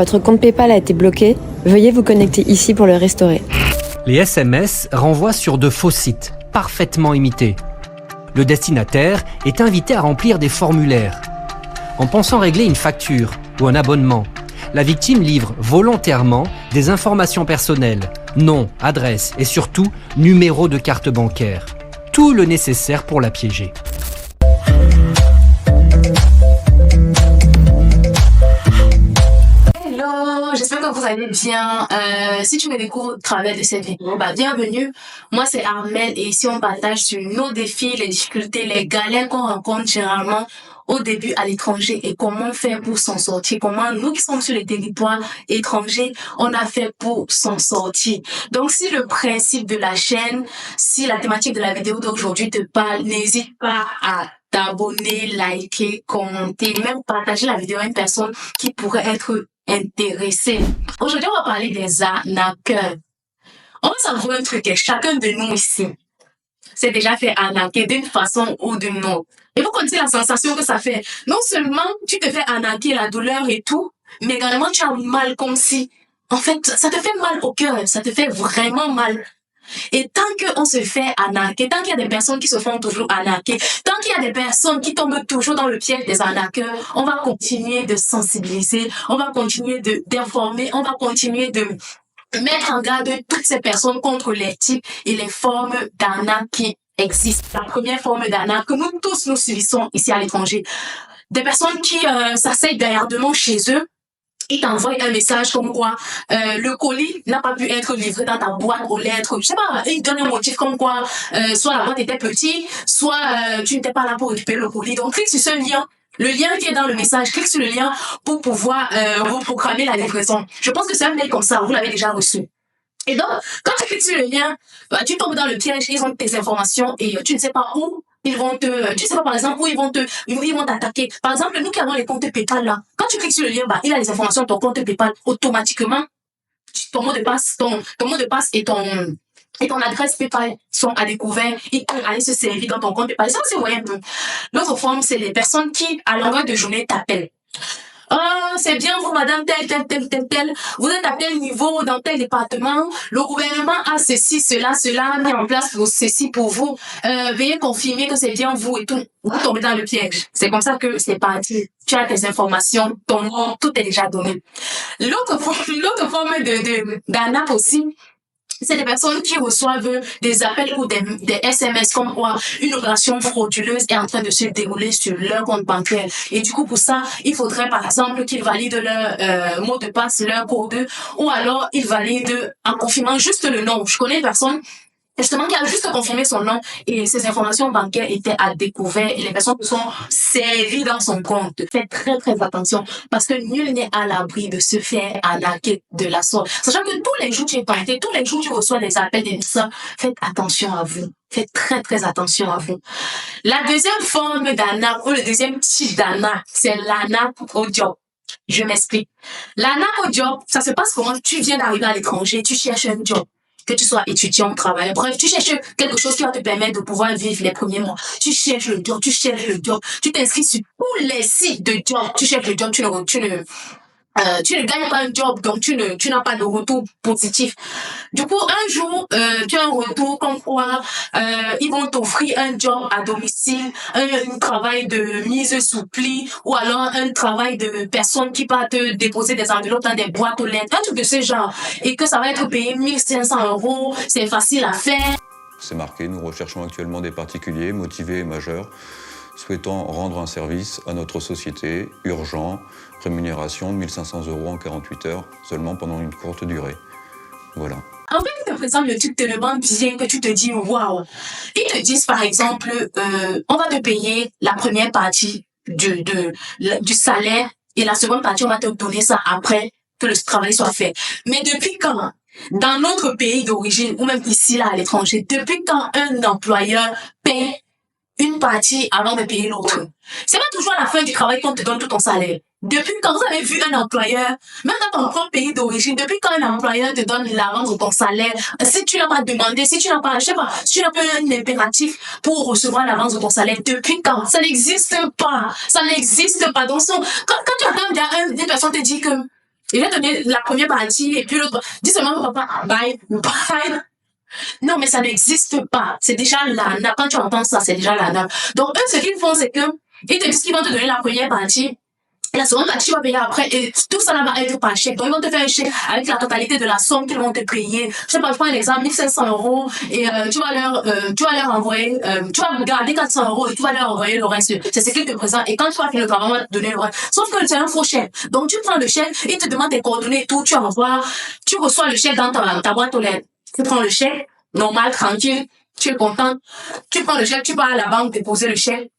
Votre compte PayPal a été bloqué, veuillez vous connecter ici pour le restaurer. Les SMS renvoient sur de faux sites, parfaitement imités. Le destinataire est invité à remplir des formulaires. En pensant régler une facture ou un abonnement, la victime livre volontairement des informations personnelles, nom, adresse et surtout numéro de carte bancaire. Tout le nécessaire pour la piéger. Hello, j'espère que vous allez bien. Si tu me découvres au travers de cette vidéo, bienvenue. Moi, c'est Armel et ici, on partage sur nos défis, les difficultés, les galères qu'on rencontre généralement au début à l'étranger et comment faire pour s'en sortir. Comment nous qui sommes sur les territoires étrangers, on a fait pour s'en sortir. Donc, si le principe de la chaîne, si la thématique de la vidéo d'aujourd'hui te parle, n'hésite pas à t'abonner, liker, commenter, même partager la vidéo à une personne qui pourrait être intéressée. Aujourd'hui, on va parler des arnaqueurs. On va savoir un truc, chacun de nous ici s'est déjà fait arnaquer d'une façon ou d'une autre. Et vous connaissez la sensation que ça fait. Non seulement tu te fais arnaquer, la douleur et tout, mais également tu as mal comme si, en fait, ça te fait mal au cœur, ça te fait vraiment mal. Et tant qu'on se fait arnaquer, tant qu'il y a des personnes qui se font toujours arnaquer, tant qu'il y a des personnes qui tombent toujours dans le piège des arnaqueurs, on va continuer de sensibiliser, on va continuer d'informer, on va continuer de mettre en garde toutes ces personnes contre les types et les formes d'arnaque qui existent. La première forme d'arnaque que nous tous nous subissons ici à l'étranger. Des personnes qui s'asseyent derrière de nous chez eux, ils t'envoient un message comme quoi le colis n'a pas pu être livré dans ta boîte aux lettres. Je sais pas, ils donnent un motif comme quoi soit la boîte était petite, soit tu n'étais pas là pour récupérer le colis. Donc clique sur ce lien. Le lien qui est dans le message, clique sur le lien pour pouvoir reprogrammer la livraison. Je pense que c'est un mail comme ça, vous l'avez déjà reçu. Et donc, quand tu cliques sur le lien, tu tombes dans le piège, ils ont tes informations et tu ne sais pas où ils vont tu sais pas par exemple où ils vont t'attaquer. Par exemple, nous qui avons les comptes PayPal là, quand tu cliques sur le lien, il a les informations de ton compte PayPal automatiquement. Ton mot de passe, ton mot de passe et ton adresse PayPal sont à découvert. Ils peuvent aller se servir dans ton compte PayPal. Ça, c'est moyen. L'autre forme, c'est les personnes qui, à longueur de journée, t'appellent. Ah, c'est bien vous, madame, tel. Vous êtes à tel niveau, dans tel département. Le gouvernement a ceci, cela, mis en place pour ceci pour vous. Veuillez confirmer que c'est bien vous et tout. Vous tombez dans le piège. C'est comme ça que c'est parti. Tu as tes informations, ton nom, tout est déjà donné. L'autre forme d'arnaque aussi, c'est des personnes qui reçoivent des appels ou des SMS comme quoi une opération frauduleuse est en train de se dérouler sur leur compte bancaire. Et du coup, pour ça, il faudrait par exemple qu'ils valident leur mot de passe, leur code, ou alors ils valident en confirmant juste le nom. Je connais une personne justement qui a juste confirmé son nom et ses informations bancaires étaient à découvert et les personnes se sont servies dans son compte. Faites très très attention parce que nul n'est à l'abri de se faire arnaquer de la sorte. Sachant que tous les jours tu es tenté, tous les jours tu reçois des appels des messages, faites attention à vous. Faites très très attention à vous. La deuxième forme d'arnaque ou le deuxième type d'arnaque, c'est l'arnaque au job. Je m'explique. L'arnaque au job, ça se passe comment? Tu viens d'arriver à l'étranger, tu cherches un job. Que tu sois étudiant, travailleur, bref, tu cherches quelque chose qui va te permettre de pouvoir vivre les premiers mois. Tu cherches le job, tu t'inscris sur tous les sites de job, tu cherches le job, tu ne gagnes pas un job, donc tu n'as pas de retour positif. Du coup, un jour, tu as un retour comme quoi ils vont t'offrir un job à domicile, un travail de mise sous pli, ou alors un travail de personne qui va te déposer des enveloppes dans des boîtes aux lettres, un truc de ce genre, et que ça va être payé 1500 €, c'est facile à faire. C'est marqué, nous recherchons actuellement des particuliers motivés et majeurs souhaitant rendre un service à notre société, urgent, rémunération 1500 € en 48 heures, seulement pendant une courte durée. Voilà. En fait, ils te présentent le truc tellement bien que tu te dis waouh. Ils te disent par exemple, on va te payer la première partie du salaire et la seconde partie, on va te donner ça après que le travail soit fait. Mais depuis quand, dans notre pays d'origine ou même ici là à l'étranger, depuis quand un employeur paye une partie avant de payer l'autre? C'est pas toujours à la fin du travail qu'on te donne tout ton salaire. Depuis quand vous avez vu un employeur, même dans ton propre pays d'origine, depuis quand un employeur te donne l'avance de ton salaire, si tu n'as pas demandé, si tu n'as pas, je sais pas, si tu n'as pas un impératif pour recevoir l'avance de ton salaire, depuis quand? Ça n'existe pas. Ça n'existe pas. Donc, quand tu entends une personne te dire que Il va donner la première partie et puis l'autre. Dis seulement au papa, bye, bye. Non, mais ça n'existe pas. C'est déjà l'arnaque. Quand tu entends ça, c'est déjà l'arnaque. Donc, eux, ce qu'ils font, c'est que, ils te disent qu'ils vont te donner la première partie. Et la seconde partie, tu vas payer après. Et tout ça là va être par chèque. Donc, ils vont te faire un chèque avec la totalité de la somme qu'ils vont te payer. Je sais pas, je prends un exemple, 1500 euros. Et tu vas leur envoyer, tu vas garder 400 euros et tu vas leur envoyer le reste. C'est ce qu'ils te présentent. Et quand tu vas finir le travail, on va te donner le reste. Sauf que c'est un faux chèque. Donc, tu prends le chèque, ils te demandent tes coordonnées et tout. Tu reçois le chèque dans ta boîte aux lettres. Tu prends le chèque, normal, tranquille. Tu es content, tu prends le chèque, tu vas à la banque déposer le chèque.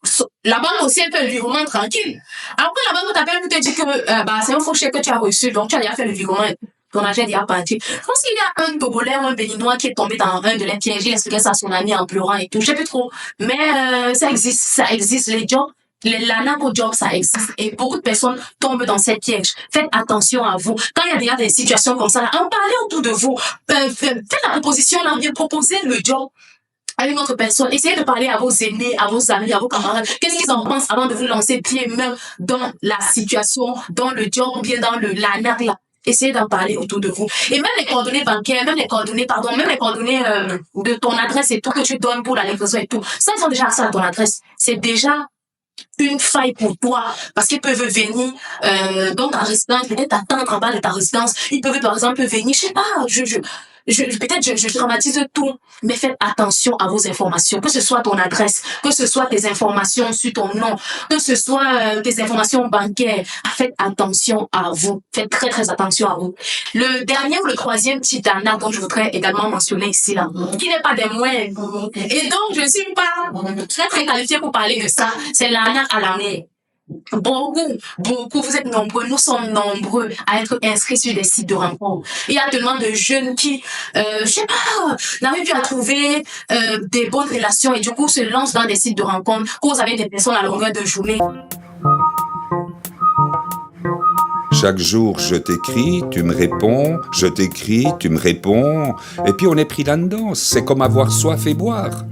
La banque aussi, elle fait le virement tranquille. Après, la banque t'appelle pour te dire que c'est un faux chèque que tu as reçu, donc tu as déjà fait le virement. Ton argent est déjà parti. Je pense qu'il y a un Togolais ou un Béninois qui est tombé dans un de les pièges. Il expliquait ça à son ami en pleurant et tout. Je sais plus trop. Mais ça existe. Les jobs, l'arnaque au job, ça existe. Et beaucoup de personnes tombent dans ces pièges. Faites attention à vous. Quand il y a déjà des situations comme ça, là, en parlez autour de vous. Faites la proposition, là, bien proposer le job à une autre personne. Essayez de parler à vos aînés, à vos amis, à vos camarades. Qu'est-ce qu'ils en pensent avant de vous lancer pied même dans la situation, dans le job ou bien dans l'arnaque là. Essayez d'en parler autour de vous. Et même les coordonnées bancaires, même les coordonnées de ton adresse et tout que tu donnes pour la livraison et tout. Ça, ils sont déjà ça à ton adresse. C'est déjà une faille pour toi parce qu'ils peuvent venir dans ta résidence, peut-être t'attendre en bas de ta résidence. Ils peuvent par exemple venir, je sais pas, peut-être je dramatise tout, mais faites attention à vos informations, que ce soit ton adresse, que ce soit tes informations sur ton nom, que ce soit tes informations bancaires. Faites attention à vous, faites très très attention à vous. Le dernier ou le troisième type d'arnaque dont je voudrais également mentionner ici là, qui n'est pas des moindres, et donc je suis pas très très qualifiée pour parler de ça, c'est l'arnaque à l'année. Beaucoup, vous êtes nombreux, nous sommes nombreux à être inscrits sur des sites de rencontres. Il y a tellement de jeunes qui, je sais pas, n'arrivent plus à trouver des bonnes relations et du coup se lancent dans des sites de rencontres, cause avec des personnes à longueur de journée. Chaque jour, je t'écris, tu me réponds, je t'écris, tu me réponds, et puis on est pris là-dedans. C'est comme avoir soif et boire.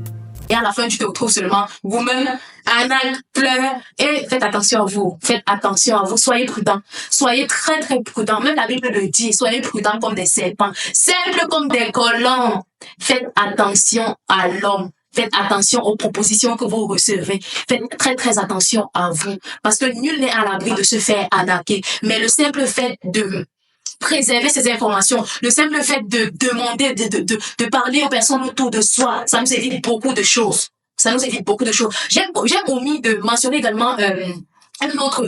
Et à la fin, tu te retrouves seulement vous-même, arnaque, pleure, et faites attention à vous. Faites attention à vous. Soyez prudents. Soyez très, très prudents. Même la Bible le dit. Soyez prudents comme des serpents. Simples comme des colons. Faites attention à l'homme. Faites attention aux propositions que vous recevez. Faites très, très attention à vous. Parce que nul n'est à l'abri de se faire arnaquer. Mais le simple fait de préserver ces informations, le simple fait de demander, de parler aux personnes autour de soi, ça nous évite beaucoup de choses. Ça nous évite beaucoup de choses. J'ai omis de mentionner également un autre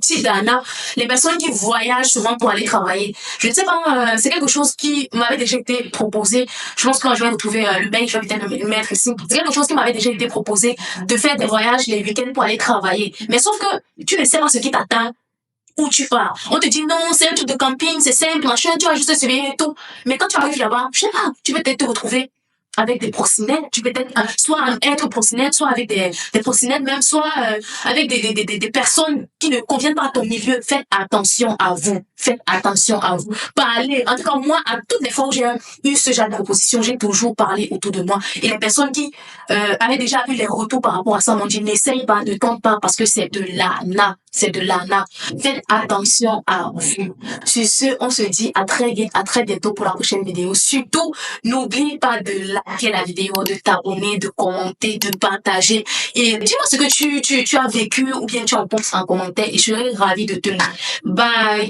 type d'arnaque, les personnes qui voyagent souvent pour aller travailler. Je ne sais pas, c'est quelque chose qui m'avait déjà été proposé. Je pense que quand je vais retrouver le mail, je vais peut-être le mettre ici. C'est quelque chose qui m'avait déjà été proposé de faire des voyages les week-ends pour aller travailler. Mais sauf que tu ne sais pas ce qui t'attend. Où tu pars. On te dit non, c'est un truc de camping, c'est simple, machin, tu vas juste se réveiller et tout. Mais quand tu arrives là-bas, je sais pas, tu peux peut-être te retrouver avec des proxénètes, tu peux peut-être soit être proxénète, soit avec des proxénètes même, soit avec des personnes qui ne conviennent pas à ton milieu. Faites attention à vous. Faites attention à vous. Parlez. En tout cas, moi, à toutes les fois où j'ai eu ce genre de proposition, j'ai toujours parlé autour de moi. Et les personnes qui avaient déjà eu les retours par rapport à ça m'ont dit n'essaye pas, ne tente pas parce que c'est de l'arnaque. C'est de l'arnaque. Faites attention à vous. Sur ce, on se dit à très vite, à très bientôt pour la prochaine vidéo. Surtout, n'oublie pas de liker la vidéo, de t'abonner, de commenter, de partager. Et dis-moi ce que tu as vécu ou bien tu en penses en commentaire et je serai ravie de te lire. Bye!